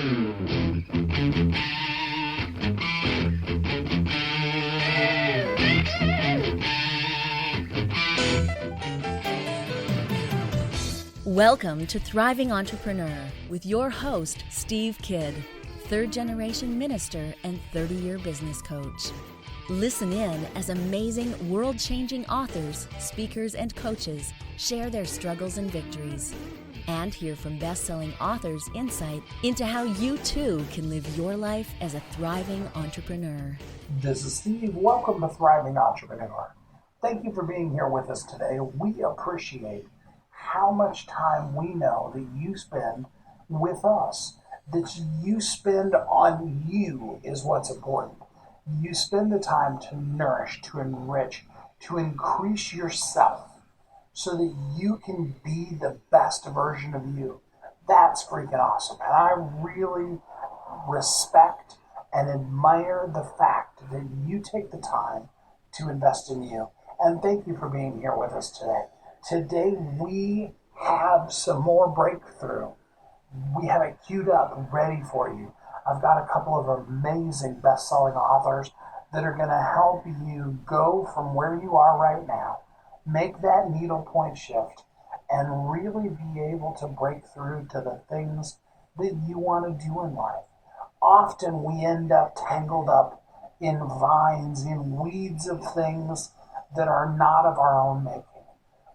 Welcome to Thriving Entrepreneur with your host, Steve Kidd, third-generation minister and 30-year business coach. Listen in as amazing, world-changing authors, speakers, and coaches share their struggles and victories. And hear from best-selling authors' insight into how you too can live your life as a thriving entrepreneur. This is Steve. Welcome to Thriving Entrepreneur. Thank you for being here with us today. We appreciate how much time we know that you spend with us, that you spend on you is what's important. You spend the time to nourish, to enrich, to increase yourself so that you can be the best version of you. That's freaking awesome. And I really respect and admire the fact that you take the time to invest in you. And thank you for being here with us today. Today we have some more breakthrough. We have it queued up, ready for you. I've got a couple of amazing best-selling authors that are going to help you go from where you are right now, make that needle point shift, and really be able to break through to the things that you want to do in life. Often we end up tangled up in vines, in weeds of things that are not of our own making.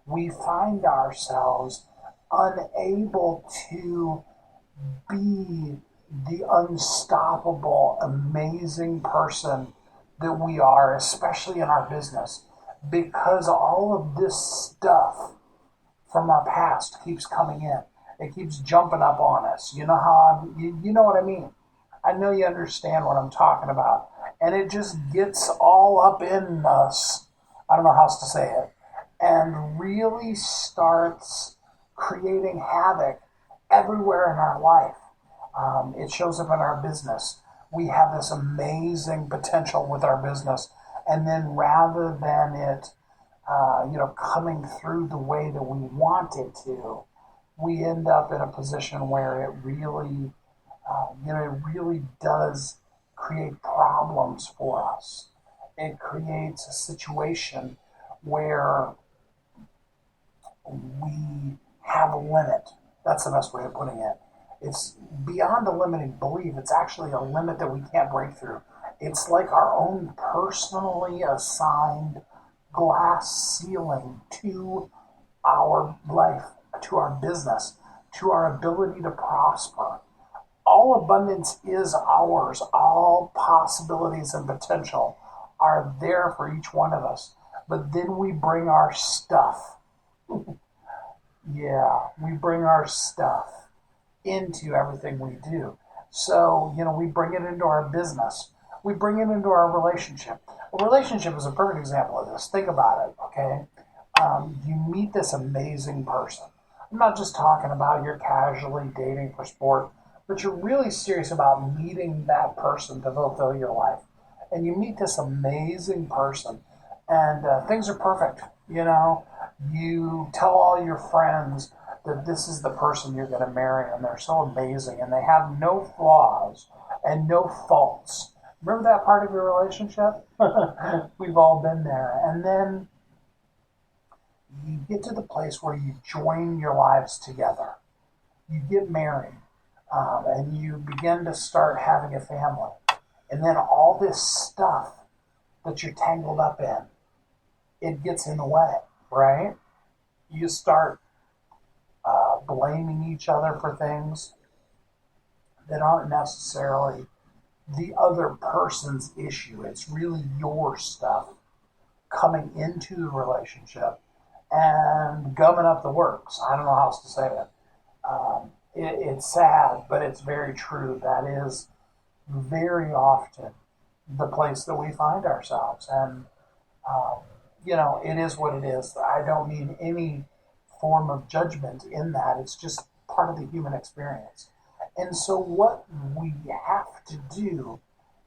We find ourselves unable to be the unstoppable, amazing person that we are, especially in our business, because all of this stuff from our past keeps coming in. It keeps jumping up on us. You know you know what I mean. I know you understand what I'm talking about. And it just gets all up in us. I don't know how else to say it. And really starts creating havoc everywhere in our life. It shows up in our business. We have this amazing potential with our business, and then rather than it, coming through the way that we want it to, we end up in a position where it really, it really does create problems for us. It creates a situation where we have a limit. That's the best way of putting it. It's beyond a limiting belief. It's actually a limit that we can't break through. It's like our own personally assigned glass ceiling to our life, to our business, to our ability to prosper. All abundance is ours. All possibilities and potential are there for each one of us. But then we bring our stuff. We bring our stuff into everything we do. So, we bring it into our business. We bring it into our relationship. A relationship is a perfect example of this. Think about it, okay? You meet this amazing person. I'm not just talking about you're casually dating for sport, but you're really serious about meeting that person to fulfill your life. And you meet this amazing person, and things are perfect, You tell all your friends that this is the person you're going to marry, and they're so amazing, and they have no flaws and no faults. Remember that part of your relationship? We've all been there. And then you get to the place where you join your lives together. You get married, and you begin to start having a family. And then all this stuff that you're tangled up in, it gets in the way, right? You start blaming each other for things that aren't necessarily the other person's issue. It's really your stuff coming into the relationship and gumming up the works. I don't know how else to say it. It's sad, but it's very true. That is very often the place that we find ourselves. And, it is what it is. I don't mean any form of judgment in that. It's just part of the human experience. And so what we have to do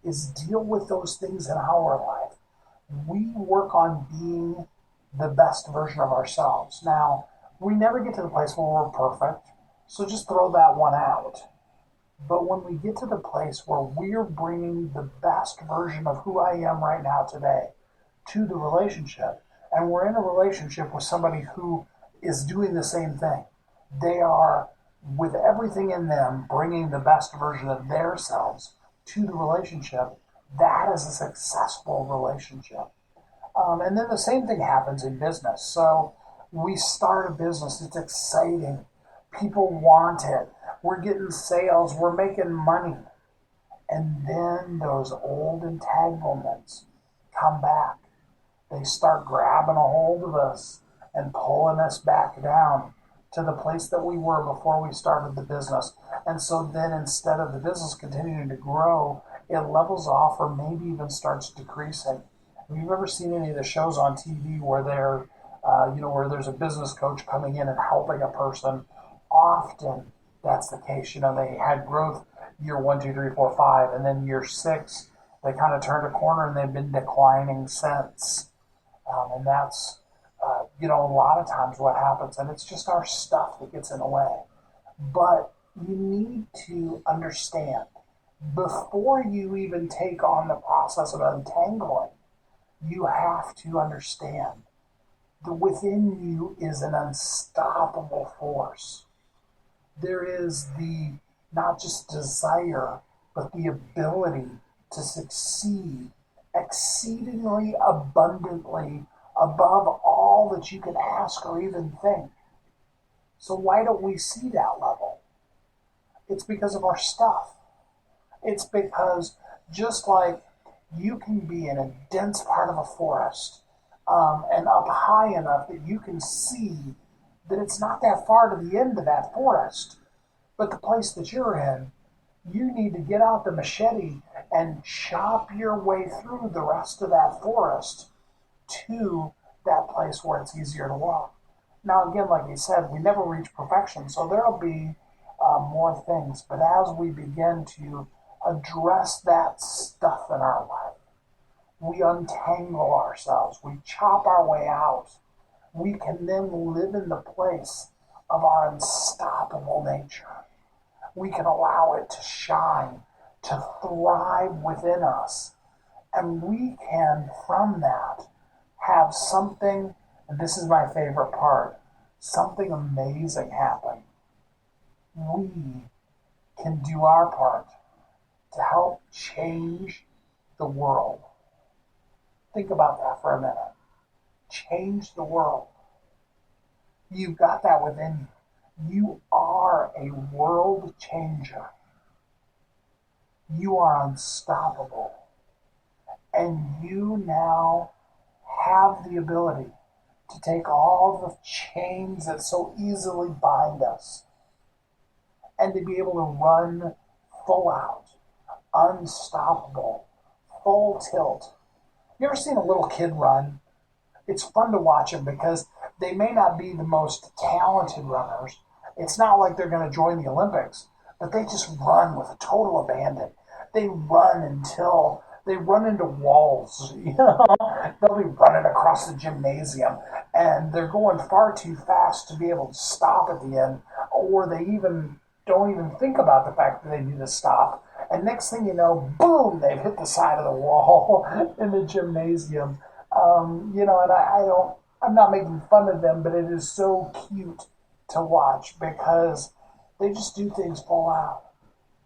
is deal with those things in our life. We work on being the best version of ourselves. Now, we never get to the place where we're perfect, so just throw that one out. But when we get to the place where we're bringing the best version of who I am right now today to the relationship, and we're in a relationship with somebody who is doing the same thing, they are, with everything in them, bringing the best version of themselves to the relationship, that is a successful relationship. And then the same thing happens in business. So we start a business, it's exciting. People want it. We're getting sales, we're making money. And then those old entanglements come back. They start grabbing a hold of us and pulling us back down to the place that we were before we started the business. And so then instead of the business continuing to grow, it levels off or maybe even starts decreasing. Have you ever seen any of the shows on TV where where there's a business coach coming in and helping a person? Often that's the case. They had growth year 1, 2, 3, 4, 5, and then year 6, they kind of turned a corner and they've been declining since. And that's, a lot of times what happens, and it's just our stuff that gets in the way. But you need to understand, before you even take on the process of untangling, you have to understand that within you is an unstoppable force. There is the not just desire, but the ability to succeed exceedingly abundantly above all that you can ask or even think. So why don't we see that level? It's because of our stuff. It's because just like you can be in a dense part of a forest and up high enough that you can see that it's not that far to the end of that forest, but the place that you're in, you need to get out the machete and chop your way through the rest of that forest to that place where it's easier to walk. Now, again, like he said, we never reach perfection, so there'll be more things. But as we begin to address that stuff in our life, we untangle ourselves, we chop our way out, we can then live in the place of our unstoppable nature. We can allow it to shine, to thrive within us. And we can, from that, have something, and this is my favorite part, something amazing happen. We can do our part to help change the world. Think about that for a minute. Change the world. You've got that within you. You are a world changer. You are unstoppable. And you now have the ability to take all the chains that so easily bind us and to be able to run full out, unstoppable, full tilt. You ever seen a little kid run? It's fun to watch them because they may not be the most talented runners. It's not like they're going to join the Olympics, but they just run with a total abandon. They run until they run into walls. They'll be running across the gymnasium and they're going far too fast to be able to stop at the end, or they even don't even think about the fact that they need to stop. And next thing you know, boom, they've hit the side of the wall in the gymnasium. I'm not making fun of them, but it is so cute to watch because they just do things full out.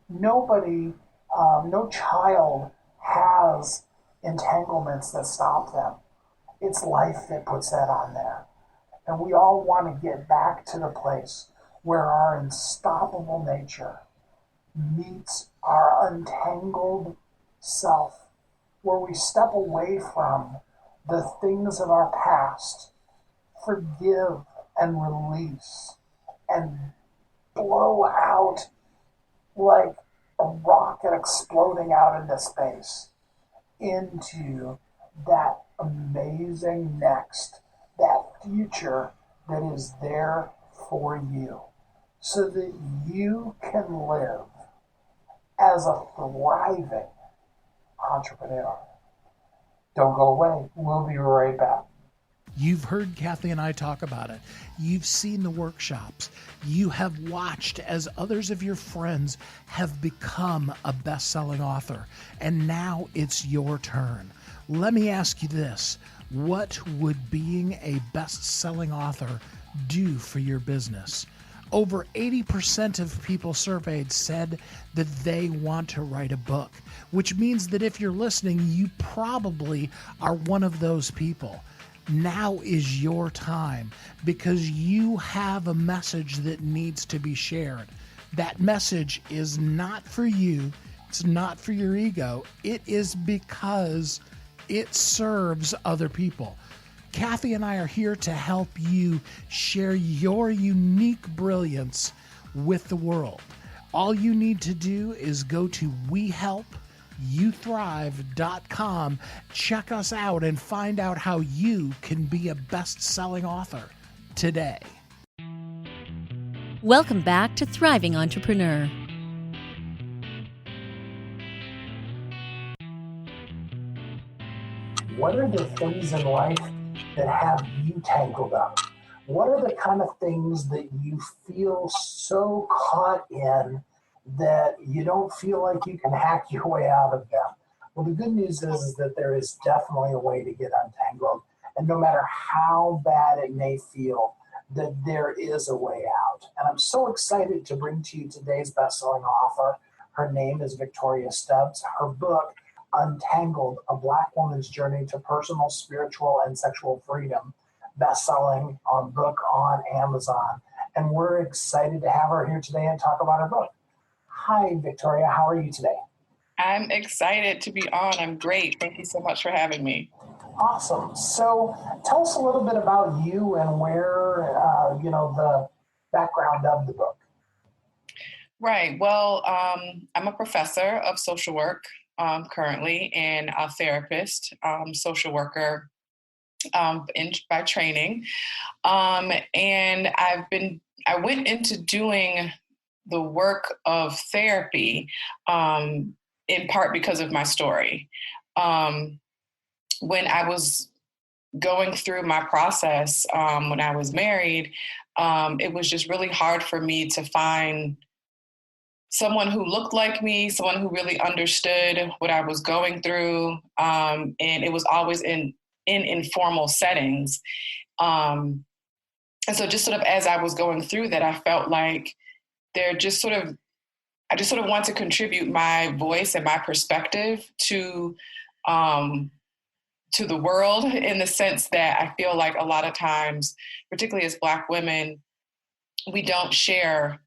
Nobody, no child has entanglements that stop them. It's life that puts that on there. And we all want to get back to the place where our unstoppable nature meets our untangled self, where we step away from the things of our past, forgive and release, and blow out like a rocket exploding out into space into that amazing next, that future that is there for you, so that you can live as a thriving entrepreneur. Don't go away. We'll be right back. You've heard Kathy and I talk about it. You've seen the workshops. You have watched as others of your friends have become a best-selling author. And now it's your turn. Let me ask you this. What would being a best-selling author do for your business? Over 80% of people surveyed said that they want to write a book, which means that if you're listening, you probably are one of those people. Now is your time because you have a message that needs to be shared. That message is not for you. It's not for your ego. It is because it serves other people. Kathy and I are here to help you share your unique brilliance with the world. All you need to do is go to WeHelpYouThrive.com, check us out, and find out how you can be a best-selling author today. Welcome back to Thriving Entrepreneur. What are the things in life that have you tangled up? What are the kind of things that you feel so caught in that you don't feel like you can hack your way out of them? Well, the good news is that there is definitely a way to get untangled. And no matter how bad it may feel, that there is a way out. And I'm so excited to bring to you today's best-selling author. Her name is Victoria Stubbs. Her book, Untangled, A Black Woman's Journey to Personal, Spiritual, and Sexual Freedom, best-selling book on Amazon. And we're excited to have her here today and talk about her book. Hi, Victoria. How are you today? I'm excited to be on. I'm great. Thank you so much for having me. Awesome. So tell us a little bit about you and where, the background of the book. Right. Well, I'm a professor of social work currently and a therapist, social worker by training. And I went into doing the work of therapy in part because of my story. When I was going through my process, when I was married, it was just really hard for me to find someone who looked like me, someone who really understood what I was going through. And it was always in informal settings. And so just sort of as I was going through that, I felt like I just sort of want to contribute my voice and my perspective to the world, in the sense that I feel like a lot of times, particularly as Black women, we don't share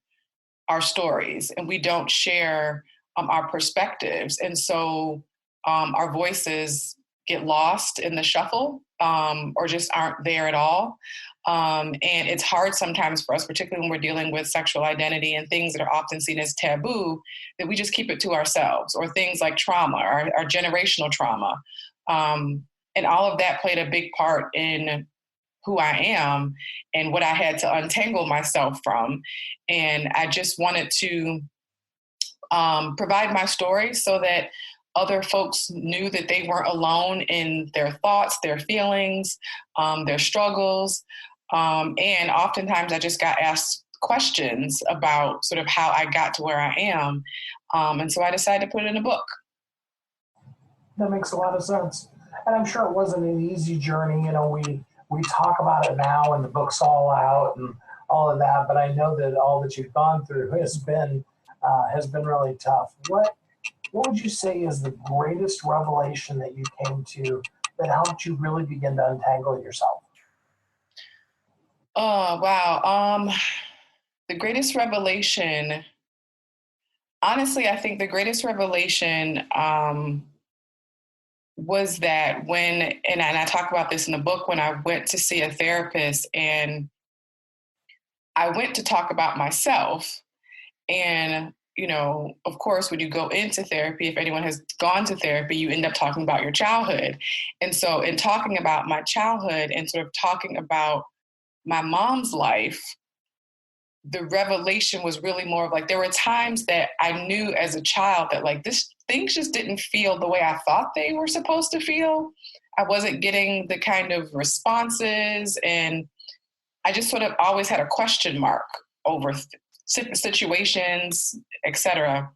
our stories and we don't share our perspectives. And so our voices get lost in the shuffle or just aren't there at all. And it's hard sometimes for us, particularly when we're dealing with sexual identity and things that are often seen as taboo, that we just keep it to ourselves, or things like trauma, our generational trauma. And all of that played a big part in who I am and what I had to untangle myself from. And I just wanted to provide my story so that other folks knew that they weren't alone in their thoughts, their feelings, their struggles. And oftentimes I just got asked questions about sort of how I got to where I am. And so I decided to put it in a book. That makes a lot of sense. And I'm sure it wasn't an easy journey. We talk about it now and the book's all out and all of that, but I know that all that you've gone through has been really tough. What would you say is the greatest revelation that you came to that helped you really begin to untangle yourself? Oh, wow. The greatest revelation, honestly, I think the greatest revelation was that and I talk about this in the book, when I went to see a therapist and I went to talk about myself. And, of course, when you go into therapy, if anyone has gone to therapy, you end up talking about your childhood. And so in talking about my childhood and sort of talking about my mom's life, the revelation was really more of like, there were times that I knew as a child that like things just didn't feel the way I thought they were supposed to feel. I wasn't getting the kind of responses, and I just sort of always had a question mark over situations, etc.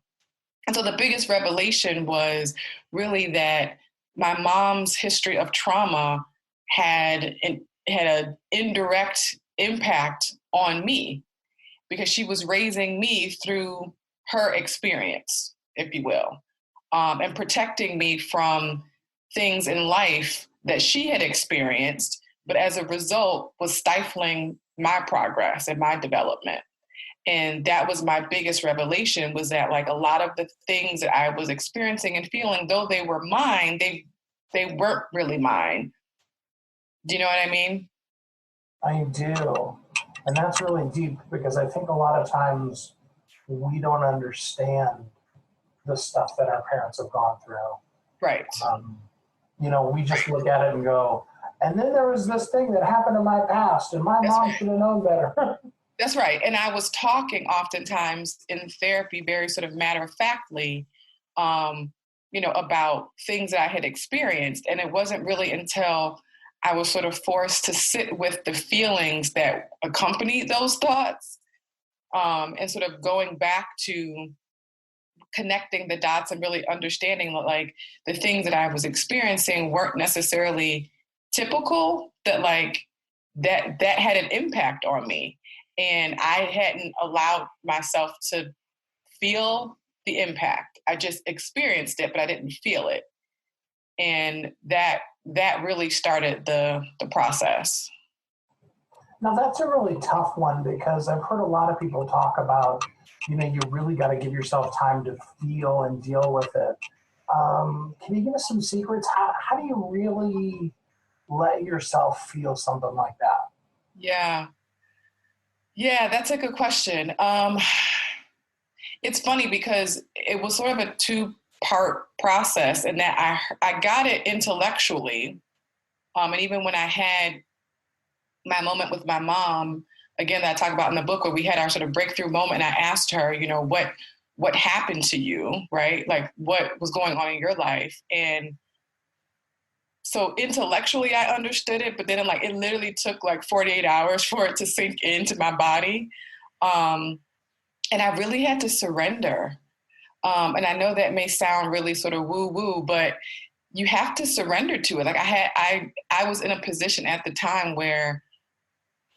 And so the biggest revelation was really that my mom's history of trauma had an indirect impact on me, because she was raising me through her experience, if you will, and protecting me from things in life that she had experienced, but as a result was stifling my progress and my development. And that was my biggest revelation, was that like a lot of the things that I was experiencing and feeling, though they were mine, they weren't really mine. Do you know what I mean? I do. And that's really deep, because I think a lot of times we don't understand the stuff that our parents have gone through. Right. We just look at it and go, and then there was this thing that happened in my past, and my mom should have known better. That's right. And I was talking oftentimes in therapy, very sort of matter-of-factly, about things that I had experienced. And it wasn't really until I was sort of forced to sit with the feelings that accompanied those thoughts, and sort of going back to connecting the dots and really understanding that like the things that I was experiencing weren't necessarily typical, that like that had an impact on me. And I hadn't allowed myself to feel the impact. I just experienced it, but I didn't feel it. And that really started the process. Now, that's a really tough one, because I've heard a lot of people talk about, you really got to give yourself time to feel and deal with it. Can you give us some secrets? How do you really let yourself feel something like that? Yeah, that's a good question. It's funny because it was sort of a two-part process, in that I got it intellectually. And even when I had my moment with my mom, again, that I talk about in the book, where we had our sort of breakthrough moment, and I asked her, what happened to you, right? Like, what was going on in your life? And so intellectually I understood it, but then it literally took like 48 hours for it to sink into my body. And I really had to surrender. And I know that may sound really sort of woo-woo, but you have to surrender to it. Like I was in a position at the time where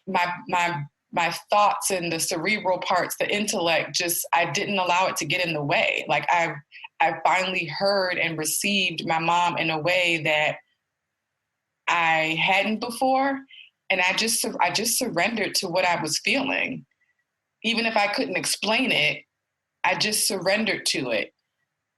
my thoughts and the cerebral parts, the intellect, I didn't allow it to get in the way. Like I finally heard and received my mom in a way that I hadn't before. And I just surrendered to what I was feeling. Even if I couldn't explain it, I just surrendered to it.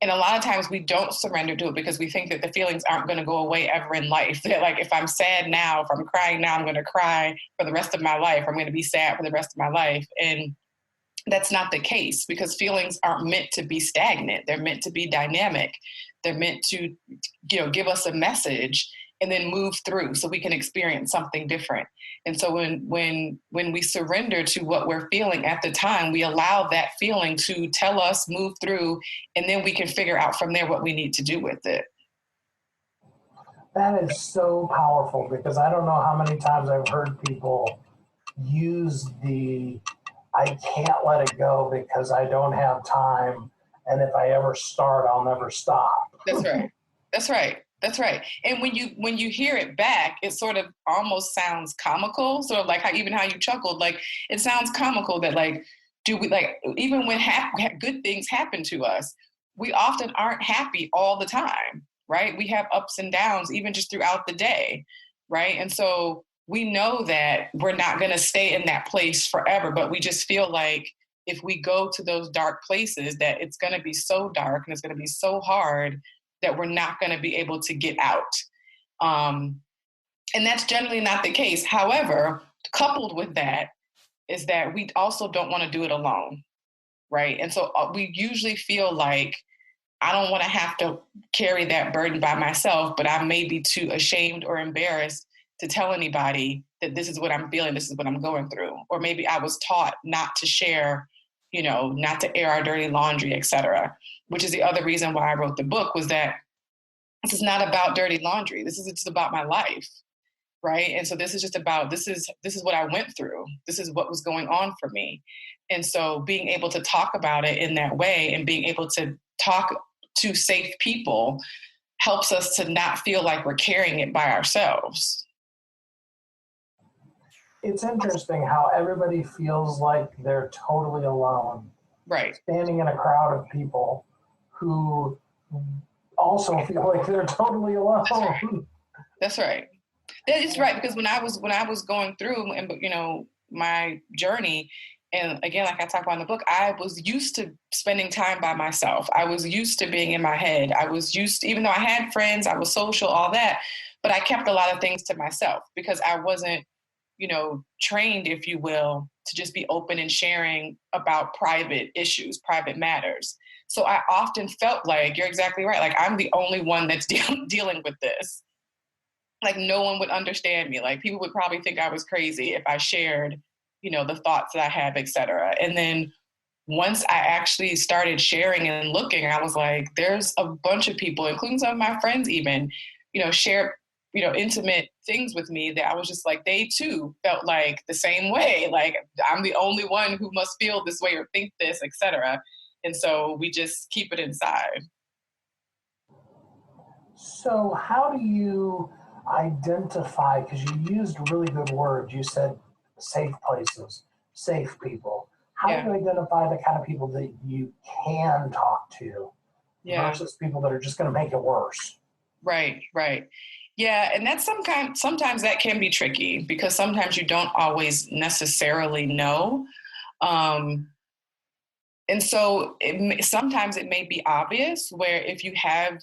And a lot of times we don't surrender to it because we think that the feelings aren't going to go away ever in life. That like, if I'm sad now, if I'm crying now, I'm going to cry for the rest of my life. I'm going to be sad for the rest of my life. And that's not the case, because feelings aren't meant to be stagnant. They're meant to be dynamic. They're meant to, give us a message and then move through so we can experience something different. And so when we surrender to what we're feeling at the time, we allow that feeling to tell us, move through, and then we can figure out from there what we need to do with it. That is so powerful, because I don't know how many times I've heard people use I can't let it go because I don't have time, and if I ever start, I'll never stop. That's right. That's right. That's right. And when you hear it back, it sort of almost sounds comical. Sort of like how you chuckled, like it sounds comical that like, do we like, even when good things happen to us, we often aren't happy all the time, right? We have ups and downs, even just throughout the day, right? And so we know that we're not going to stay in that place forever, but we just feel like if we go to those dark places, that it's going to be so dark and it's going to be so hard that we're not going to be able to get out. And that's generally not the case. However, coupled with that is that we also don't want to do it alone, right? And so we usually feel like, I don't want to have to carry that burden by myself, but I may be too ashamed or embarrassed to tell anybody that this is what I'm feeling, this is what I'm going through. Or maybe I was taught not to share, not to air our dirty laundry, et cetera, which is the other reason why I wrote the book, was that this is not about dirty laundry. This is just about my life. Right. And so this is just about, this is what I went through. This is what was going on for me. And so being able to talk about it in that way and being able to talk to safe people helps us to not feel like we're carrying it by ourselves. It's interesting how everybody feels like they're totally alone. Right. Standing in a crowd of people who also feel like they're totally alone. That's right. It's right, because when I was going through, and my journey, and again, like I talk about in the book, I was used to spending time by myself. I was used to being in my head. I was used to, even though I had friends, I was social, all that, but I kept a lot of things to myself because I wasn't, trained, if you will, to just be open and sharing about private issues, private matters. So I often felt like, you're exactly right, like I'm the only one that's dealing with this. Like no one would understand me. Like people would probably think I was crazy if I shared, the thoughts that I have, et cetera. And then once I actually started sharing and looking, I was like, there's a bunch of people, including some of my friends even, share, intimate things with me that I was just like, they too felt like the same way. Like I'm the only one who must feel this way or think this, et cetera. And so we just keep it inside. So how do you identify, because you used really good words, you said safe places, safe people. How do you identify the kind of people that you can talk to versus people that are just going to make it worse? Right. Yeah, and that's sometimes that can be tricky because sometimes you don't always necessarily know. And so sometimes it may be obvious where if you have,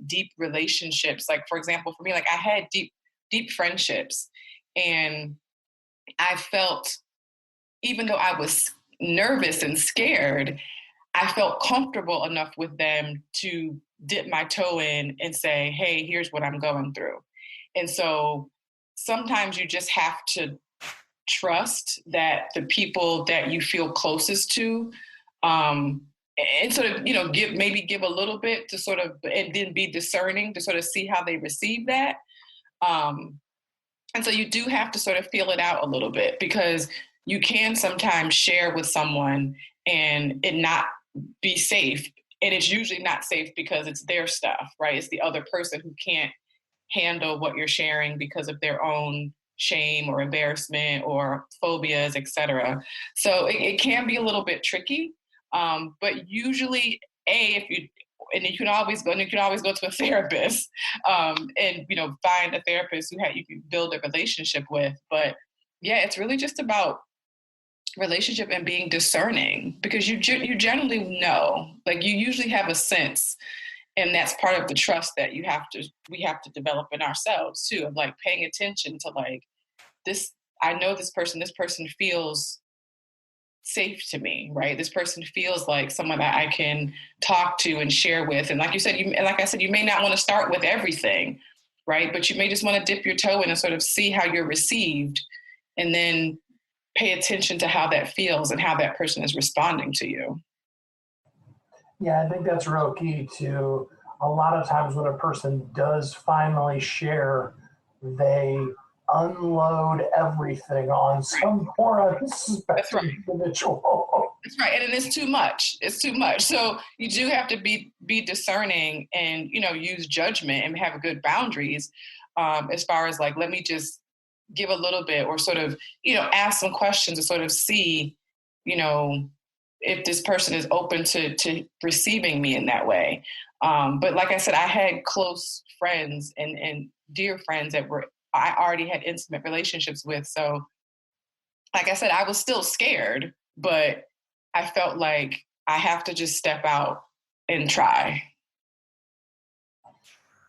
deep relationships, like for example, for me, like I had deep friendships, and I felt, even though I was nervous and scared, I felt comfortable enough with them to dip my toe in and say, hey, here's what I'm going through. And so sometimes you just have to trust that the people that you feel closest to, and sort of, give a little bit to sort of, and then be discerning to sort of see how they receive that. And so you do have to sort of feel it out a little bit, because you can sometimes share with someone and it not be safe. And it's usually not safe because it's their stuff, right? It's the other person who can't handle what you're sharing because of their own shame or embarrassment or phobias, et cetera. So it can be a little bit tricky. But usually, you can always go to a therapist, and find a therapist who you can build a relationship with. But yeah, it's really just about relationship and being discerning, because you generally know, like you usually have a sense, and that's part of the trust that we have to develop in ourselves too, of like paying attention to like this. I know this person feels safe to me, right? This person feels like someone that I can talk to and share with. And like you said, like I said, you may not want to start with everything, right? But you may just want to dip your toe in and sort of see how you're received, and then pay attention to how that feels and how that person is responding to you. Yeah, I think that's real key to a lot of times when a person does finally share, they unload everything on some poor unsuspecting individual. That's right. And it's too much. It's too much. So you do have to be discerning and, use judgment and have good boundaries, as far as like, let me just give a little bit, or sort of, ask some questions to sort of see, if this person is open to receiving me in that way. But like I said, I had close friends and dear friends that I already had intimate relationships with. So like I said, I was still scared, but I felt like I have to just step out and try.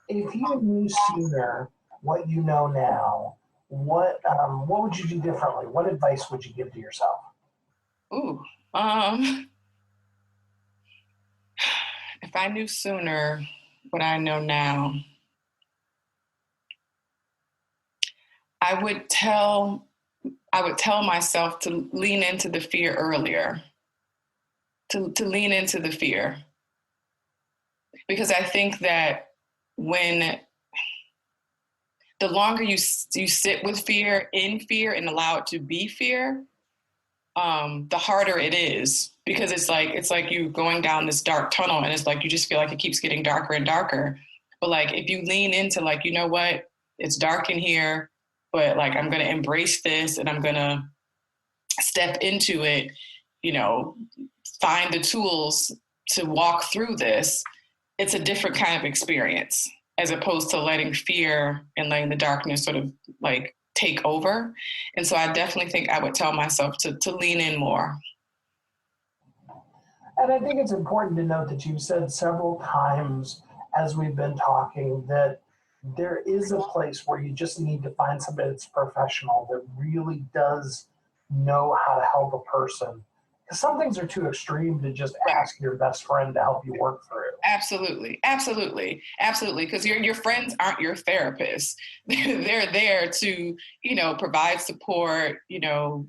If you knew sooner what you know now, what would you do differently? What advice would you give to yourself? Ooh, if I knew sooner what I know now, I would tell myself to lean into the fear earlier, to lean into the fear. Because I think that when the longer you sit with fear, in fear, and allow it to be fear, the harder it is, because it's like you going down this dark tunnel, and it's like you just feel like it keeps getting darker and darker. But like if you lean into like, you know what, it's dark in here, but like I'm gonna embrace this and I'm gonna step into it, you know, find the tools to walk through this, it's a different kind of experience, as opposed to letting fear and letting the darkness sort of like take over. And so I definitely think I would tell myself to lean in more. And I think it's important to note that you've said several times as we've been talking that there is a place where you just need to find somebody that's professional, that really does know how to help a person. Because some things are too extreme to just ask your best friend to help you work through. Absolutely. Because your friends aren't your therapists. They're there to, you know, provide support, you know,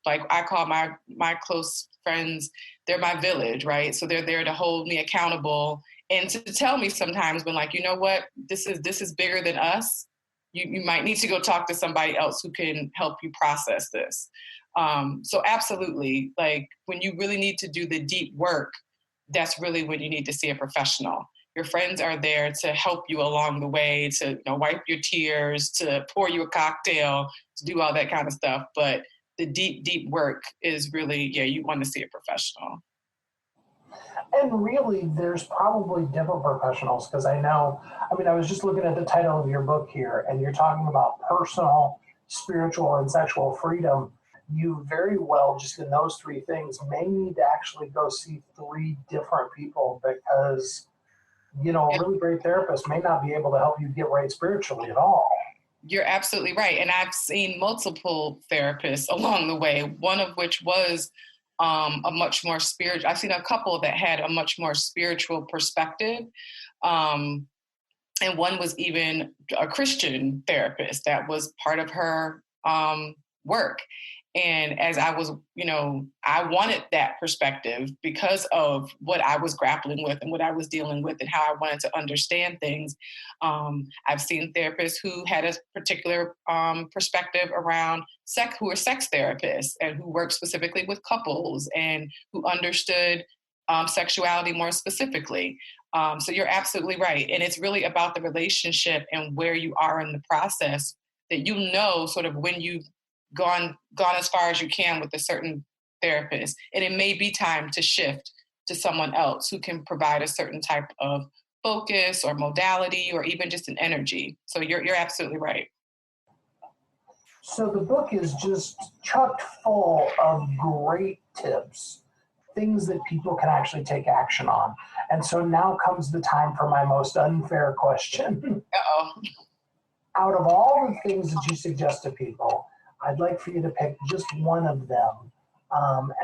like I call my close friends, they're my village, right? So they're there to hold me accountable and to tell me sometimes when like, you know what, this is bigger than us. You might need to go talk to somebody else who can help you process this. So absolutely, like when you really need to do the deep work, that's really when you need to see a professional. Your friends are there to help you along the way, to, you know, wipe your tears, to pour you a cocktail, to do all that kind of stuff. But the deep, deep work is really, you want to see a professional. And really, there's probably different professionals, because I was just looking at the title of your book here, and you're talking about personal, spiritual, and sexual freedom. You very well, just in those three things, may need to actually go see three different people, because, you know, a really great therapist may not be able to help you get right spiritually at all. You're absolutely right. And I've seen multiple therapists along the way, one of which was a much more spiritual. I've seen a couple that had a much more spiritual perspective. And one was even a Christian therapist that was part of her work. And as I was, you know, I wanted that perspective because of what I was grappling with and what I was dealing with and how I wanted to understand things. I've seen therapists who had a particular perspective around sex, who are sex therapists and who work specifically with couples and who understood sexuality more specifically. So you're absolutely right. And it's really about the relationship and where you are in the process, that you know sort of when you've gone as far as you can with a certain therapist, and it may be time to shift to someone else who can provide a certain type of focus or modality or even just an energy. So you're absolutely right. So the book is just chock full of great tips, things that people can actually take action on. And so now comes the time for my most unfair question. Uh-oh. Out of all the things that you suggest to people, I'd like for you to pick just one of them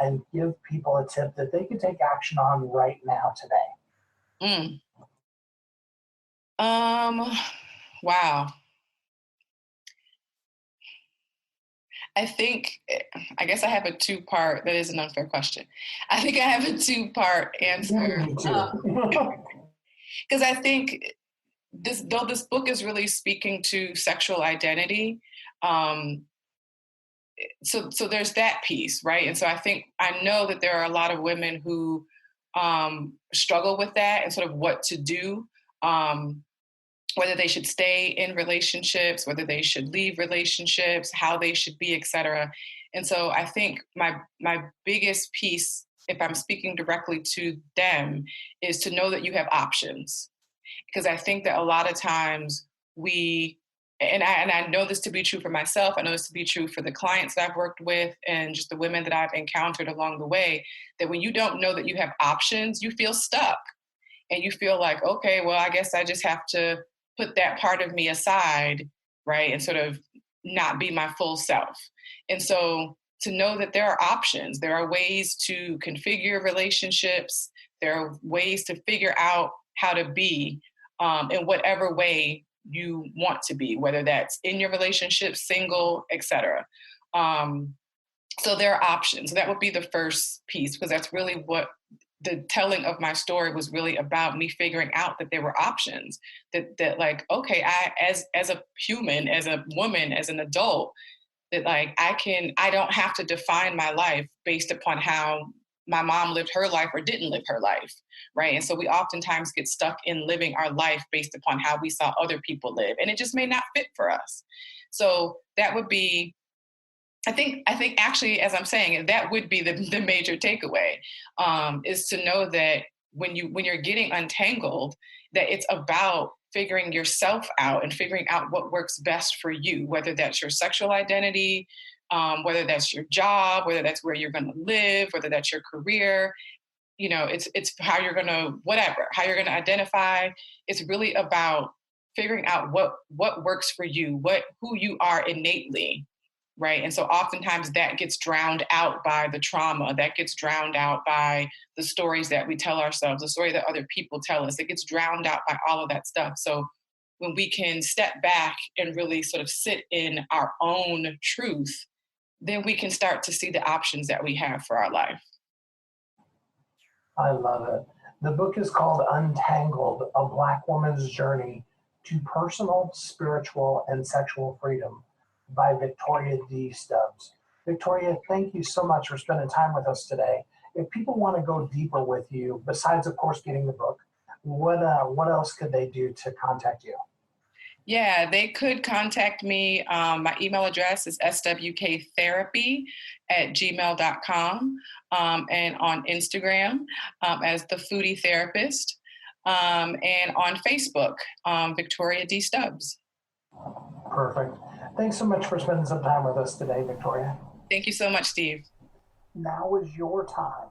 and give people a tip that they can take action on right now today. Wow. I guess I have a two-part, that is an unfair question. I think I have a two-part answer. Because I think this book is really speaking to sexual identity. So there's that piece, right? And so I know that there are a lot of women who struggle with that and sort of what to do, whether they should stay in relationships, whether they should leave relationships, how they should be, et cetera. And so I think my biggest piece, if I'm speaking directly to them, is to know that you have options. Because I think that a lot of times and I know this to be true for myself, I know this to be true for the clients that I've worked with and just the women that I've encountered along the way, that when you don't know that you have options, you feel stuck. And you feel like, okay, well, I guess I just have to put that part of me aside, right? And sort of not be my full self. And so to know that there are options, there are ways to configure relationships, there are ways to figure out how to be in whatever way you want to be, whether that's in your relationship, single, etc. So there are options. That would be the first piece, because that's really what the telling of my story was really about me figuring out that there were options, that like, okay, as a human, as a woman, as an adult, that like I don't have to define my life based upon how my mom lived her life or didn't live her life, right? And so we oftentimes get stuck in living our life based upon how we saw other people live, and it just may not fit for us. So that would be, I think actually, as I'm saying, that would be the major takeaway, is to know that when you're getting untangled, that it's about figuring yourself out and figuring out what works best for you, whether that's your sexual identity, whether that's your job, whether that's where you're going to live, whether that's your career. It's how you're going to, whatever, how you're going to identify. It's really about figuring out what works for you, who you are innately. Right. And so oftentimes that gets drowned out by the trauma, that gets drowned out by the stories that we tell ourselves, the story that other people tell us. It gets drowned out by all of that stuff. So when we can step back and really sort of sit in our own truth, then we can start to see the options that we have for our life. I love it. The book is called Untangled, A Black Woman's Journey to Personal, Spiritual, and Sexual Freedom by Victoria D. Stubbs. Victoria, thank you so much for spending time with us today. If people want to go deeper with you, besides, of course, getting the book, what else could they do to contact you? Yeah, they could contact me. My email address is swktherapy@gmail.com, and on Instagram as the Foodie Therapist, and on Facebook, Victoria D. Stubbs. Perfect. Thanks so much for spending some time with us today, Victoria. Thank you so much, Steve. Now is your time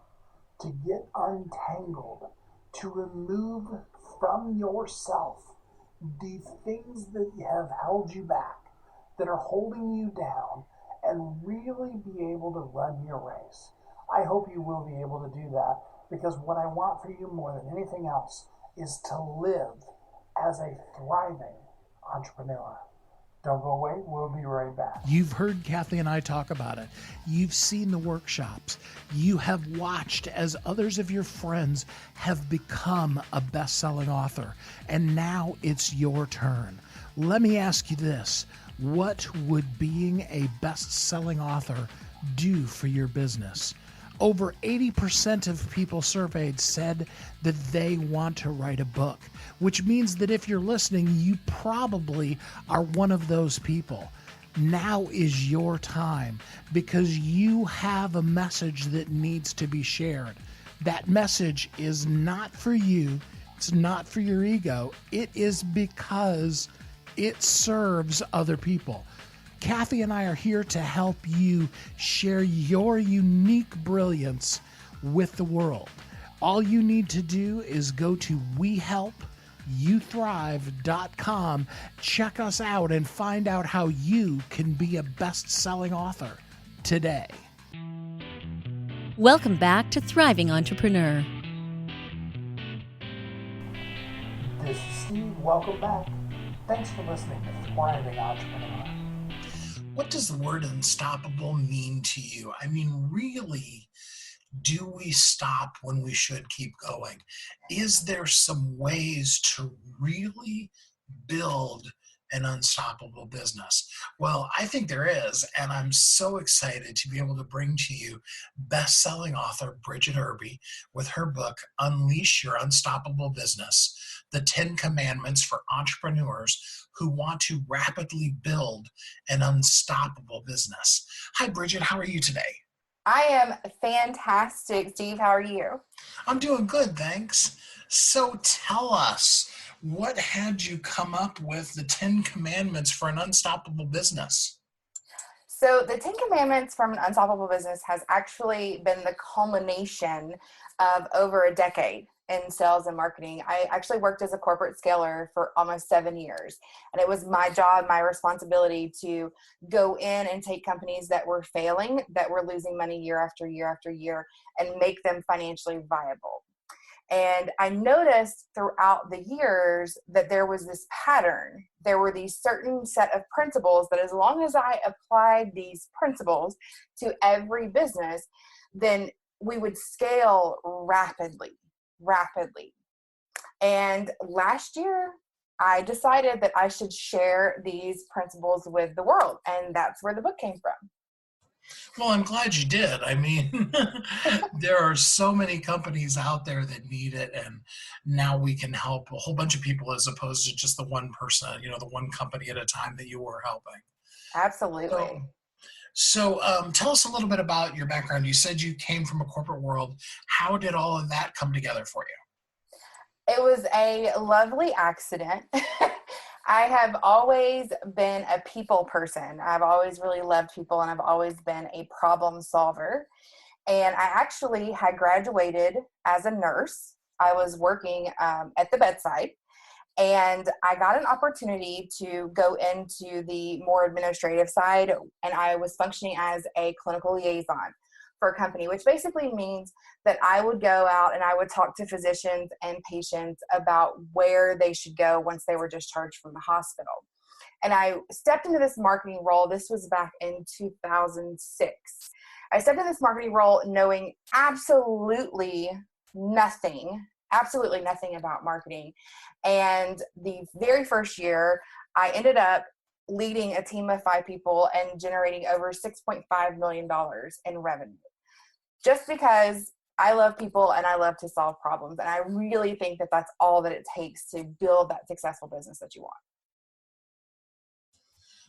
to get untangled, to remove from yourself the things that have held you back, that are holding you down, and really be able to run your race. I hope you will be able to do that, because what I want for you more than anything else is to live as a thriving entrepreneur. Don't go away. We'll be right back. You've heard Kathy and I talk about it. You've seen the workshops. You have watched as others of your friends have become a best-selling author. And now it's your turn. Let me ask you this. What would being a best-selling author do for your business? Over 80% of people surveyed said that they want to write a book, which means that if you're listening, you probably are one of those people. Now is your time, because you have a message that needs to be shared. That message is not for you. It's not for your ego. It is because it serves other people. Kathy and I are here to help you share your unique brilliance with the world. All you need to do is go to WeHelpYouThrive.com, check us out, and find out how you can be a best-selling author today. Welcome back to Thriving Entrepreneur. This is Steve. Welcome back. Thanks for listening to Thriving Entrepreneur. What does the word unstoppable mean to you? I mean, really, do we stop when we should keep going? Is there some ways to really build an unstoppable business? Well, I think there is, and I'm so excited to be able to bring to you best-selling author Bridget Irby with her book, Unleash Your Unstoppable Business, The 10 Commandments for Entrepreneurs Who Want to Rapidly Build an Unstoppable Business. Hi, Bridget. How are you today? I am fantastic. Steve, how are you? I'm doing good, thanks. So tell us, what had you come up with the 10 Commandments for an Unstoppable Business? So the 10 Commandments from an Unstoppable Business has actually been the culmination of over a decade in sales and marketing. I actually worked as a corporate scaler for almost 7 years. And it was my job, my responsibility to go in and take companies that were failing, that were losing money year after year after year, and make them financially viable. And I noticed throughout the years that there was this pattern. There were these certain set of principles that as long as I applied these principles to every business, then we would scale rapidly. And last year, I decided that I should share these principles with the world. And that's where the book came from. Well, I'm glad you did. I mean, there are so many companies out there that need it, and now we can help a whole bunch of people as opposed to just the one person, the one company at a time that you were helping. Absolutely. So tell us a little bit about your background. You said you came from a corporate world. How did all of that come together for you? It was a lovely accident. I have always been a people person. I've always really loved people, and I've always been a problem solver. And I actually had graduated as a nurse. I was working at the bedside, and I got an opportunity to go into the more administrative side, and I was functioning as a clinical liaison for a company, which basically means that I would go out and I would talk to physicians and patients about where they should go once they were discharged from the hospital. And I stepped into this marketing role. This was back in 2006. I stepped in this marketing role knowing absolutely nothing about marketing. And the very first year, I ended up leading a team of 5 people and generating over $6.5 million in revenue. Just because I love people and I love to solve problems. And I really think that that's all that it takes to build that successful business that you want.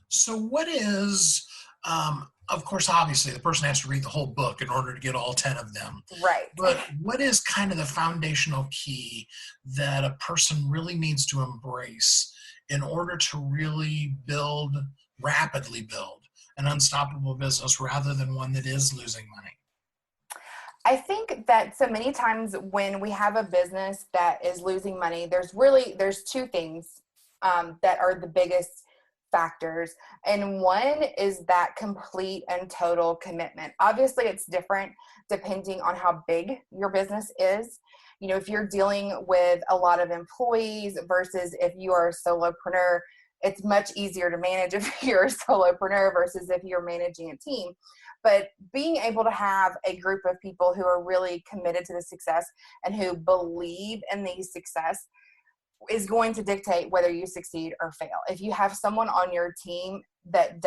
So what is, of course, obviously the person has to read the whole book in order to get all 10 of them. Right. But what is kind of the foundational key that a person really needs to embrace in order to really rapidly build an unstoppable business rather than one that is losing money? I think that so many times when we have a business that is losing money, there's 2 things that are the biggest factors. And one is that complete and total commitment. Obviously, it's different depending on how big your business is. If you're dealing with a lot of employees versus if you are a solopreneur, it's much easier to manage if you're a solopreneur versus if you're managing a team. But being able to have a group of people who are really committed to the success and who believe in the success is going to dictate whether you succeed or fail. If you have someone on your team that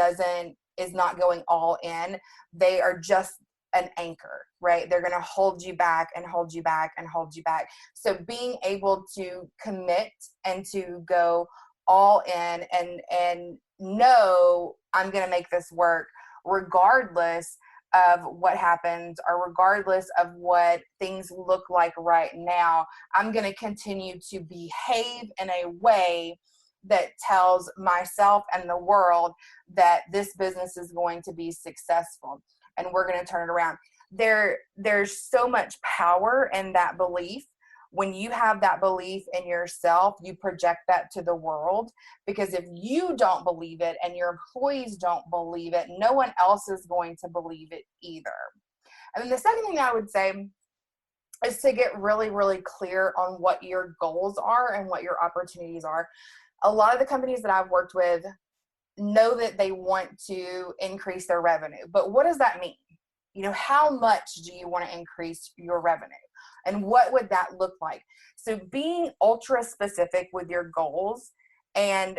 is not going all in, they are just an anchor, right? They're going to hold you back and hold you back and hold you back. So being able to commit and to go all in and know I'm going to make this work regardless of what happens or regardless of what things look like right now. I'm going to continue to behave in a way that tells myself and the world that this business is going to be successful and we're going to turn it around. There's so much power in that belief. When you have that belief in yourself, you project that to the world, because if you don't believe it and your employees don't believe it, no one else is going to believe it either. And then the second thing I would say is to get really, really clear on what your goals are and what your opportunities are. A lot of the companies that I've worked with know that they want to increase their revenue, but what does that mean? How much do you want to increase your revenue? And what would that look like? So being ultra specific with your goals and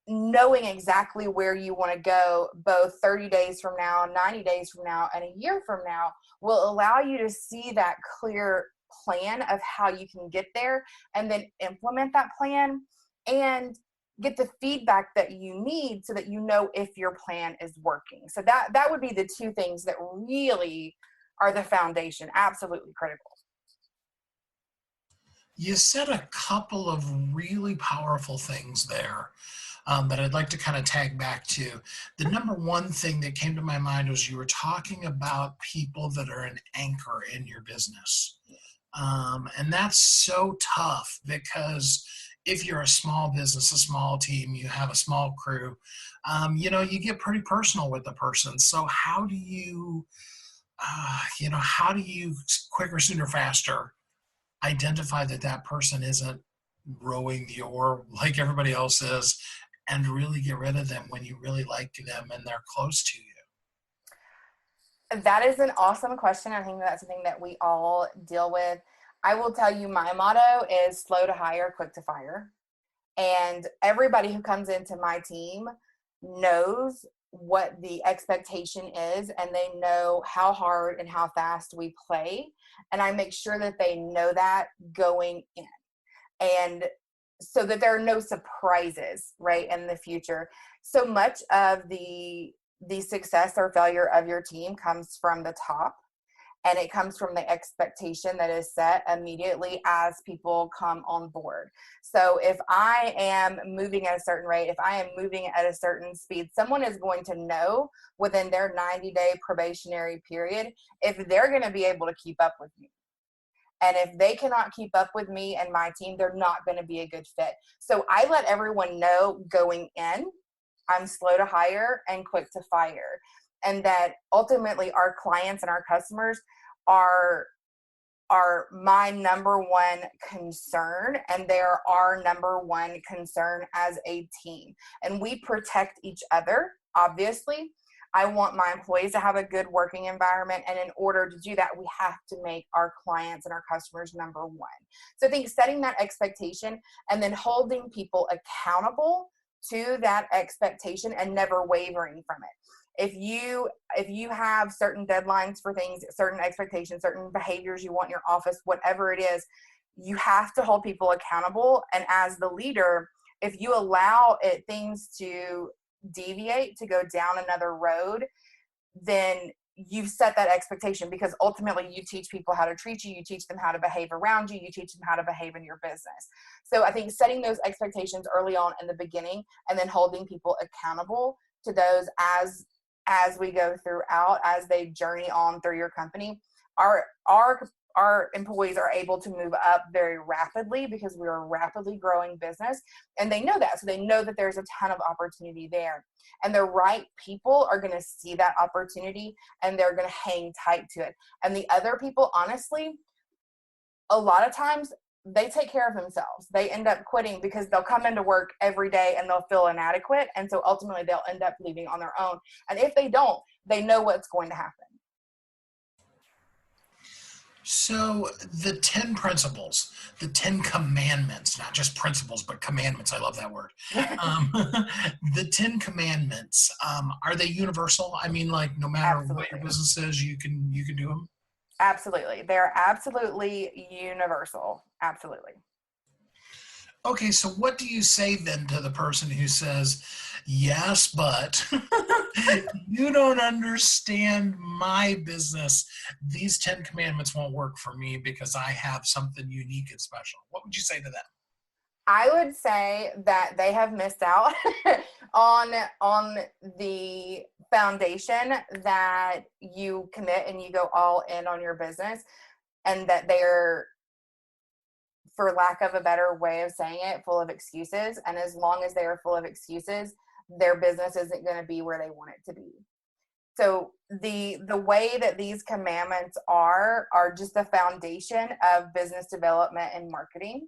knowing exactly where you want to go both 30 days from now, 90 days from now, and a year from now will allow you to see that clear plan of how you can get there and then implement that plan and get the feedback that you need so that you know if your plan is working. So that would be the 2 things that really are the foundation, absolutely critical. You said a couple of really powerful things there that I'd like to kind of tag back to. The number one thing that came to my mind was you were talking about people that are an anchor in your business. And that's so tough because if you're a small business, a small team, you have a small crew, you get pretty personal with the person. So how do you quicker, sooner, faster identify that person isn't rowing the oar like everybody else is and really get rid of them when you really like them and they're close to you? That is an awesome question. I think that's something that we all deal with. I will tell you, my motto is slow to hire, quick to fire. And everybody who comes into my team knows what the expectation is, and they know how hard and how fast we play. And I make sure that they know that going in. And so that there are no surprises, right, in the future. So much of the success or failure of your team comes from the top, and it comes from the expectation that is set immediately as people come on board. So if I am moving at a certain rate, if I am moving at a certain speed, someone is going to know within their 90-day probationary period if they're going to be able to keep up with me. And if they cannot keep up with me and my team, they're not going to be a good fit. So I let everyone know going in, I'm slow to hire and quick to fire. And that ultimately our clients and our customers are my number one concern, and they're our number one concern as a team. And we protect each other, obviously. I want my employees to have a good working environment. And in order to do that, we have to make our clients and our customers number one. So I think setting that expectation and then holding people accountable to that expectation and never wavering from it. If you have certain deadlines for things, certain expectations, certain behaviors you want in your office, whatever it is, you have to hold people accountable. And as the leader, if you allow things to deviate, to go down another road, then you've set that expectation, because ultimately you teach people how to treat you, you teach them how to behave around you, you teach them how to behave in your business. So I think setting those expectations early on in the beginning, and then holding people accountable to those as we go throughout, as they journey on through your company, our employees are able to move up very rapidly, because we're a rapidly growing business, and they know that. So they know that there's a ton of opportunity there, and the right people are going to see that opportunity, and they're going to hang tight to it. And the other people, honestly, a lot of times they take care of themselves. They end up quitting because they'll come into work every day and they'll feel inadequate. And so ultimately they'll end up leaving on their own. And if they don't, they know what's going to happen. So the 10 principles, the 10 commandments, not just principles, but commandments. I love that word. The 10 commandments, are they universal? I mean, like, no matter Absolutely. what your business is, you can do them? Absolutely. They're absolutely universal. Absolutely. Okay, so what do you say then to the person who says, yes, but you don't understand my business. These 10 commandments won't work for me because I have something unique and special. What would you say to them? I would say that they have missed out on the foundation that you commit and you go all in on your business, and that they're, for lack of a better way of saying it, full of excuses. And as long as they are full of excuses, their business isn't going to be where they want it to be. So the way that these commandments are just the foundation of business development and marketing.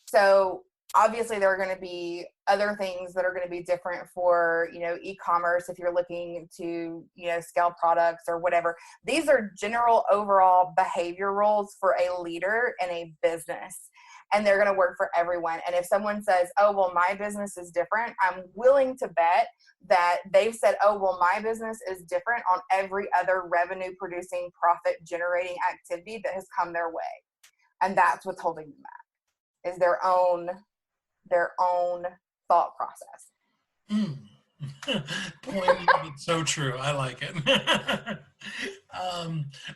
So obviously there are going to be other things that are going to be different for, e-commerce, if you're looking to, scale products or whatever. These are general overall behavior rules for a leader in a business, and they're going to work for everyone. And if someone says, oh, well, my business is different, I'm willing to bet that they've said, oh, well, my business is different on every other revenue producing, profit generating activity that has come their way. And that's what's holding them back, is their own thought process. Pointed, but so true. I like it.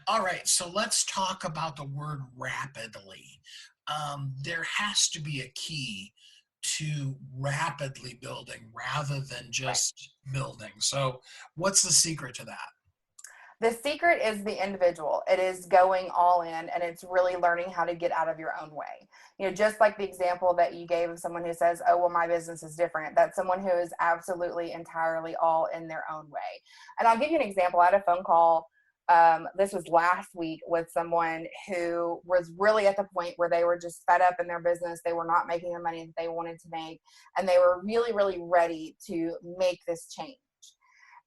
All right, so let's talk about the word rapidly. There has to be a key to rapidly building rather than just building. So what's the secret to that? The secret is the individual. It is going all in, and it's really learning how to get out of your own way. Just like the example that you gave of someone who says, oh, well, my business is different. That's someone who is absolutely entirely all in their own way. And I'll give you an example. I had a phone call. This was last week with someone who was really at the point where they were just fed up in their business. They were not making the money that they wanted to make, and they were really, really ready to make this change.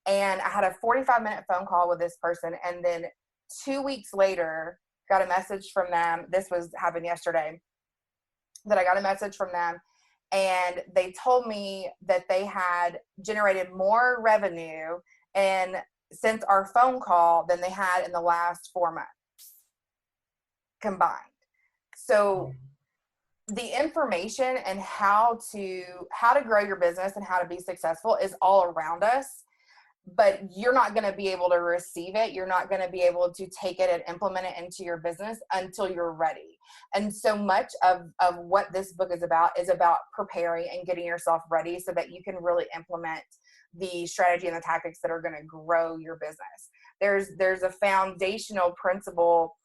And I had a 45-minute phone call with this person. And then 2 weeks later, got a message from them. This happened yesterday, that I got a message from them. And they told me that they had generated more revenue since our phone call than they had in the last 4 months combined. So the information and how to grow your business and how to be successful is all around us, but you're not going to be able to receive it. You're not going to be able to take it and implement it into your business until you're ready. And so much of what this book is about preparing and getting yourself ready so that you can really implement the strategy and the tactics that are going to grow your business. There's a foundational principle.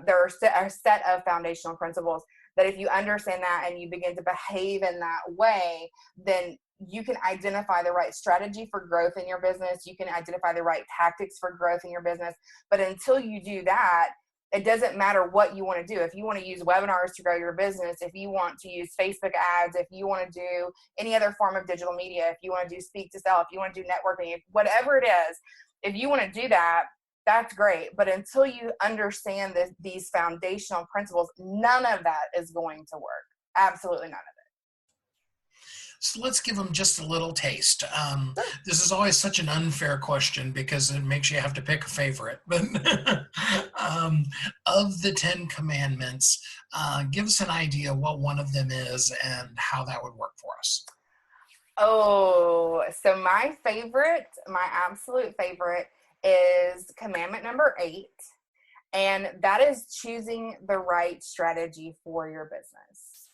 There are a set of foundational principles that if you understand that and you begin to behave in that way, then you can identify the right strategy for growth in your business. You can identify the right tactics for growth in your business. But until you do that, it doesn't matter what you want to do. If you want to use webinars to grow your business, if you want to use Facebook ads, if you want to do any other form of digital media, if you want to do speak to sell, if you want to do networking, whatever it is, if you want to do that, that's great. But until you understand these foundational principles, none of that is going to work. Absolutely none of it. So let's give them just a little taste. This is always such an unfair question because it makes you have to pick a favorite. But of the 10 commandments, give us an idea what one of them is and how that would work for us. Oh, so my absolute favorite is commandment number 8. And that is choosing the right strategy for your business.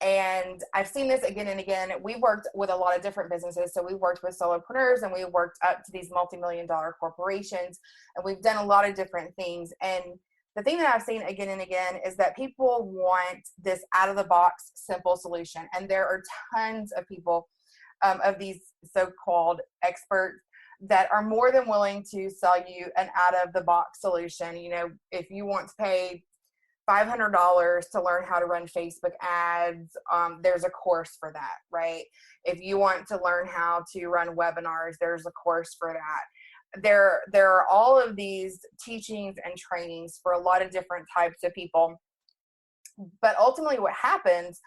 And I've seen this again and again. We worked with a lot of different businesses. So we worked with solopreneurs and we worked up to these multi-million-dollar corporations. And we've done a lot of different things. And the thing that I've seen again and again is that people want this out-of-the-box simple solution. And there are tons of people, of these so-called experts, that are more than willing to sell you an out-of-the-box solution. You know, if you want to pay $500 to learn how to run Facebook ads, there's a course for that, right? If you want to learn how to run webinars, there's a course for that. There are all of these teachings and trainings for a lot of different types of people. But ultimately what happens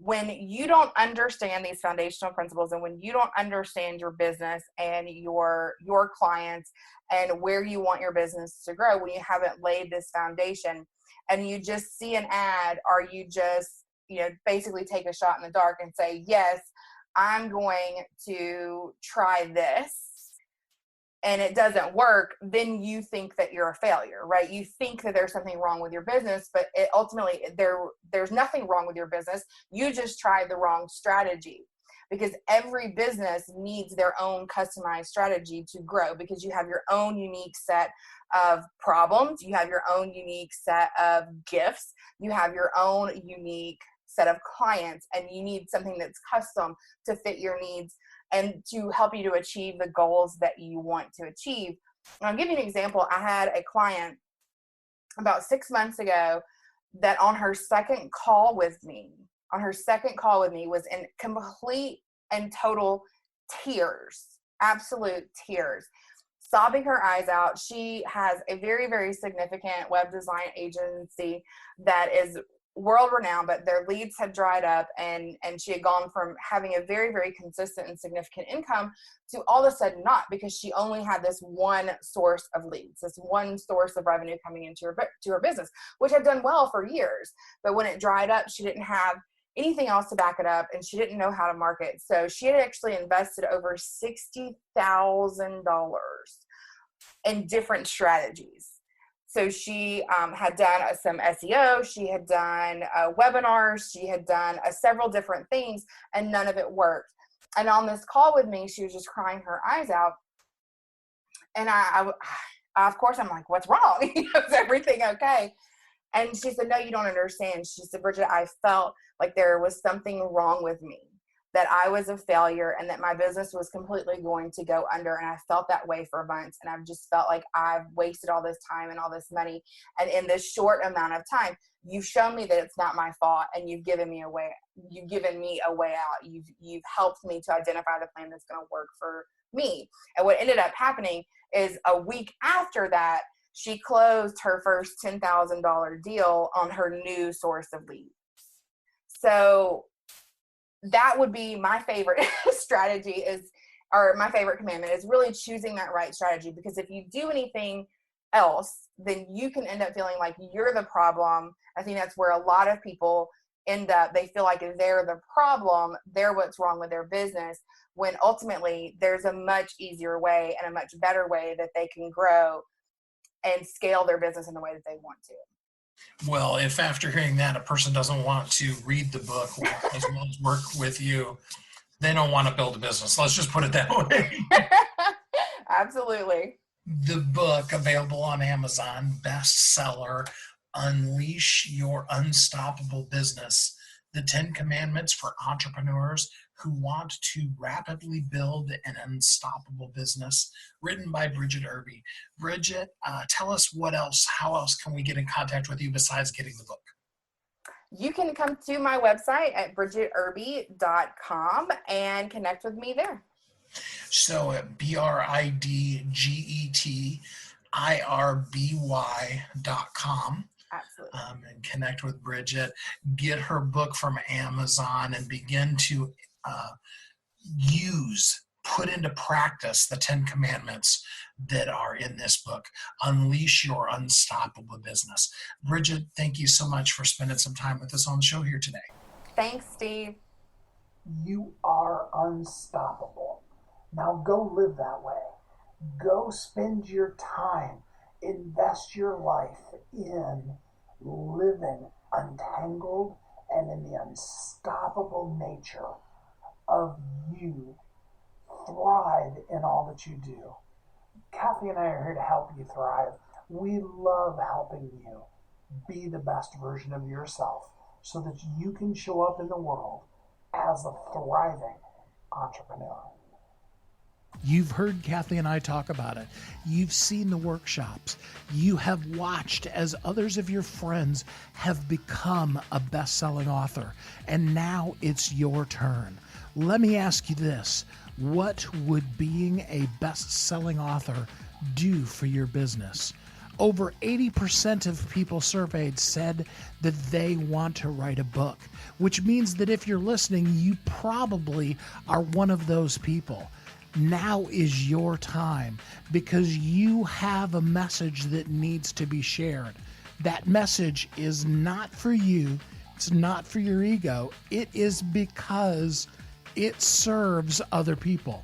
when you don't understand these foundational principles and when you don't understand your business and your clients and where you want your business to grow, when you haven't laid this foundation and you just see an ad, or you just, basically take a shot in the dark and say, yes, I'm going to try this, and it doesn't work, then you think that you're a failure, right? You think that there's something wrong with your business, but ultimately there's nothing wrong with your business. You just tried the wrong strategy, because every business needs their own customized strategy to grow, because you have your own unique set of problems. You have your own unique set of gifts. You have your own unique set of clients, and you need something that's custom to fit your needs and to help you to achieve the goals that you want to achieve. And I'll give you an example. I had a client about 6 months ago that on her second call with me was in complete and total tears, absolute tears, sobbing her eyes out. She has a very, very significant web design agency that is world renowned, but their leads had dried up, and she had gone from having a very, very consistent and significant income to all of a sudden not, because she only had this one source of leads, this one source of revenue coming into her business, which had done well for years. But when it dried up, she didn't have anything else to back it up, and she didn't know how to market. So she had actually invested over $60,000 in different strategies. So she had done some SEO, she had done webinars, she had done several different things, and none of it worked. And on this call with me, she was just crying her eyes out. And I of course, I'm like, what's wrong? Is everything okay? And she said, no, you don't understand. She said, Bridget, I felt like there was something wrong with me, that I was a failure, and that my business was completely going to go under. And I felt that way for months. And I've just felt like I've wasted all this time and all this money. And in this short amount of time, you've shown me that it's not my fault, and you've given me a way out. You've helped me to identify the plan that's going to work me. And what ended up happening is a week after that, she closed her first $10,000 deal on her new source of leads. So that would be my favorite strategy or my favorite commandment is really choosing that right strategy. Because if you do anything else, then you can end up feeling like you're the problem. I think that's where a lot of people end up. They feel like they're the problem. They're what's wrong with their business, when ultimately there's a much easier way and a much better way that they can grow and scale their business in the way that they want to. Well, if after hearing that, a person doesn't want to read the book as well as work with you, they don't want to build a business. Let's just put it that way. Absolutely. The book available on Amazon, bestseller, Unleash Your Unstoppable Business, the 10 Commandments for Entrepreneurs Who Want to Rapidly Build an Unstoppable Business, written by Bridget Irby. Bridget, tell us how else can we get in contact with you besides getting the book? You can come to my website at bridgetirby.com and connect with me there. So at BridgetIrby.com. Absolutely. And connect with Bridget, get her book from Amazon, and begin to put into practice the 10 Commandments that are in this book. Unleash your unstoppable business. Bridget, thank you so much for spending some time with us on the show here today. Thanks, Steve. You are unstoppable. Now go live that way. Go spend your time, invest your life in living untangled and in the unstoppable nature of you. Thrive in all that you do. Kathy and I are here to help you thrive. We love helping you be the best version of yourself so that you can show up in the world as a thriving entrepreneur. You've heard Kathy and I talk about it. You've seen the workshops. You have watched as others of your friends have become a best-selling author. And now it's your turn. Let me ask you this. What would being a best-selling author do for your business? Over 80% of people surveyed said that they want to write a book, which means that if you're listening, you probably are one of those people. Now is your time, because you have a message that needs to be shared. That message is not for you. It's not for your ego. It is because it serves other people.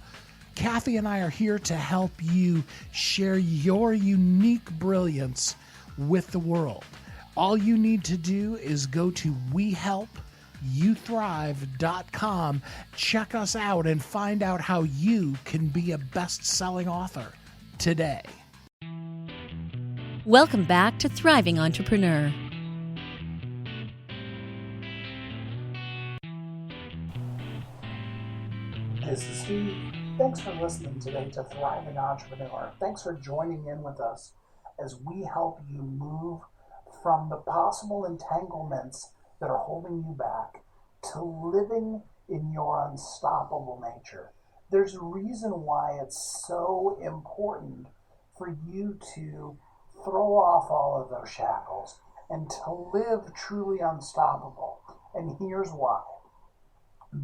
Kathy and I are here to help you share your unique brilliance with the world. All you need to do is go to WeHelpYouThrive.com, check us out, and find out how you can be a best-selling author today. Welcome back to Thriving Entrepreneur. This is Steve. Thanks for listening today to Thriving Entrepreneur. Thanks for joining in with us as we help you move from the possible entanglements that are holding you back to living in your unstoppable nature. There's a reason why it's so important for you to throw off all of those shackles and to live truly unstoppable. And here's why.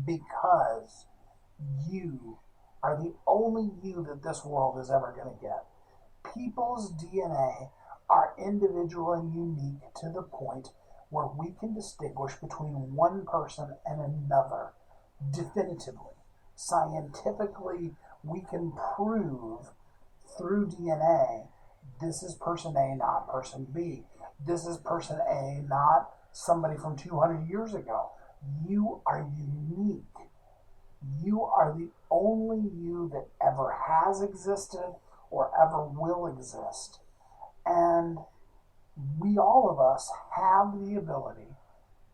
Because you are the only you that this world is ever going to get. People's DNA are individual and unique to the point where we can distinguish between one person and another definitively. Scientifically, we can prove through DNA, this is person A, not person B. This is person A, not somebody from 200 years ago. You are unique. You are the only you that ever has existed or ever will exist. And we, all of us, have the ability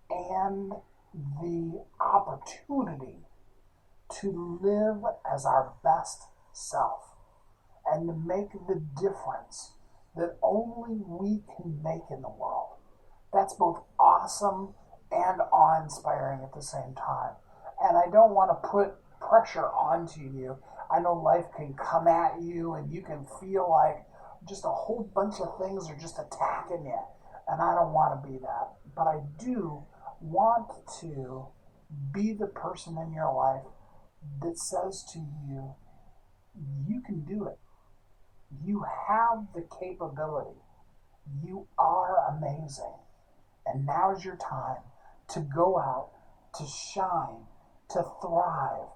and the opportunity to live as our best self and to make the difference that only we can make in the world. That's both awesome and awe-inspiring at the same time. And I don't want to put pressure onto you. I know life can come at you and you can feel like just a whole bunch of things are just attacking you. And I don't want to be that. But I do want to be the person in your life that says to you, you can do it. You have the capability. You are amazing. And now's your time to go out, to shine, to thrive,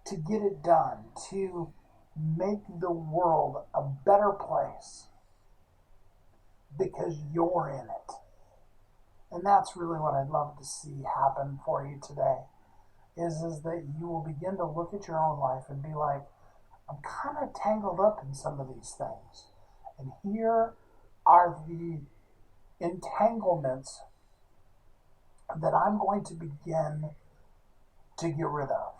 to get it done, to make the world a better place because you're in it. And that's really what I'd love to see happen for you today, is that you will begin to look at your own life and be like, I'm kind of tangled up in some of these things. And here are the entanglements that I'm going to begin to get rid of.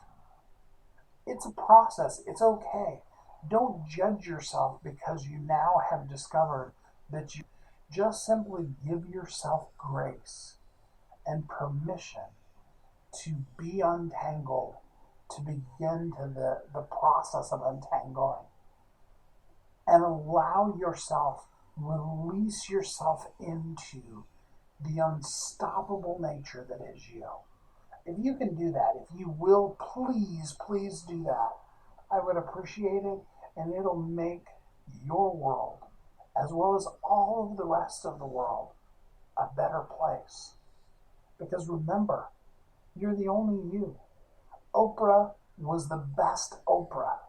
It's a process. It's okay. Don't judge yourself because you now have discovered that you just simply give yourself grace and permission to be untangled, to begin to the process of untangling. And allow yourself, release yourself into the unstoppable nature that is you. If you can do that, if you will, please do that. I would appreciate it, and it'll make your world, as well as all of the rest of the world, a better place. Because remember, you're the only you. Oprah was the best Oprah.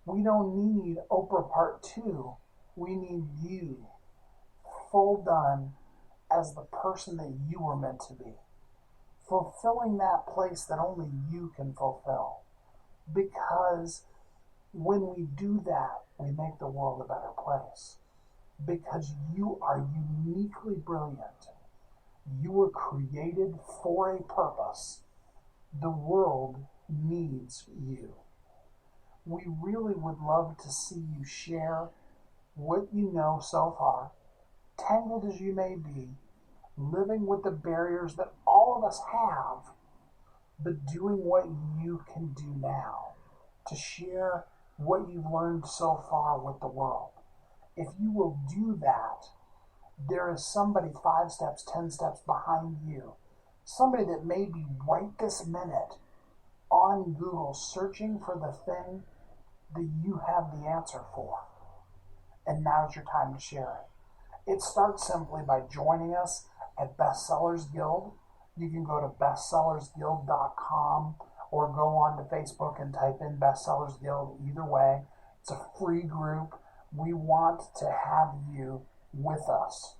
We don't need Oprah Part 2. We need you, full done as the person that you were meant to be. Fulfilling that place that only you can fulfill. Because when we do that, we make the world a better place. Because you are uniquely brilliant. You were created for a purpose. The world needs you. We really would love to see you share what you know so far, tangled as you may be, living with the barriers that all of us have, but doing what you can do now to share what you've learned so far with the world. If you will do that, there is somebody 5 steps, 10 steps behind you, somebody that may be right this minute on Google searching for the thing that you have the answer for. And now's your time to share it. It starts simply by joining us at Bestsellers Guild. You can go to bestsellersguild.com or go on to Facebook and type in Bestsellers Guild. Either way, it's a free group. We want to have you with us,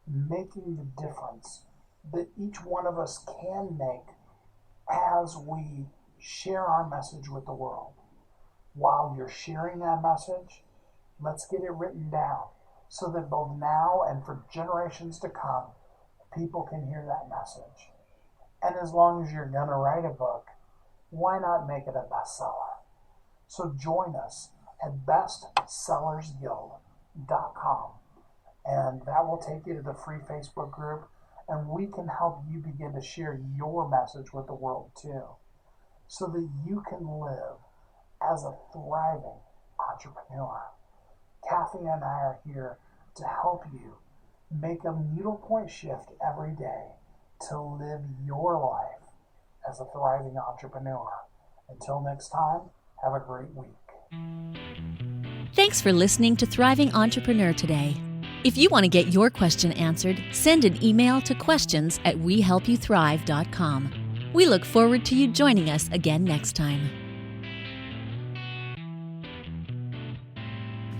making the difference that each one of us can make as we share our message with the world. While you're sharing that message, let's get it written down so that both now and for generations to come, people can hear that message. And as long as you're going to write a book, why not make it a bestseller? So join us at bestsellersguild.com, and that will take you to the free Facebook group, and we can help you begin to share your message with the world too, so that you can live as a thriving entrepreneur. Kathy and I are here to help you make a needlepoint shift every day to live your life as a thriving entrepreneur. Until next time, have a great week. Thanks for listening to Thriving Entrepreneur today. If you want to get your question answered, send an email to questions@wehelpyouthrive.com. We look forward to you joining us again next time.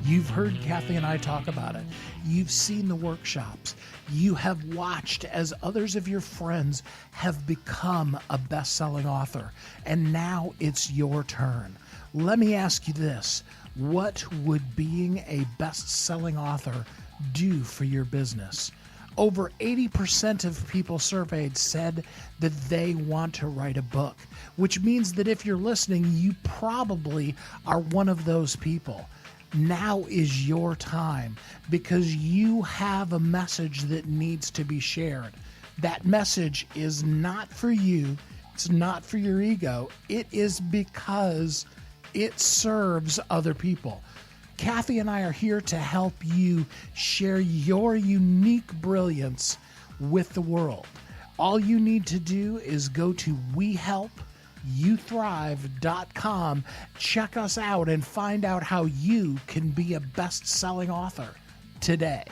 You've heard Kathy and I talk about it. You've seen the workshops. You have watched as others of your friends have become a best-selling author. And now it's your turn. Let me ask you this. What would being a best-selling author do for your business? Over 80% of people surveyed said that they want to write a book, which means that if you're listening, you probably are one of those people. Now is your time because you have a message that needs to be shared. That message is not for you. It's not for your ego. It is because it serves other people. Kathy and I are here to help you share your unique brilliance with the world. All you need to do is go to WeHelpYouThrive.com, check us out, and find out how you can be a best-selling author today.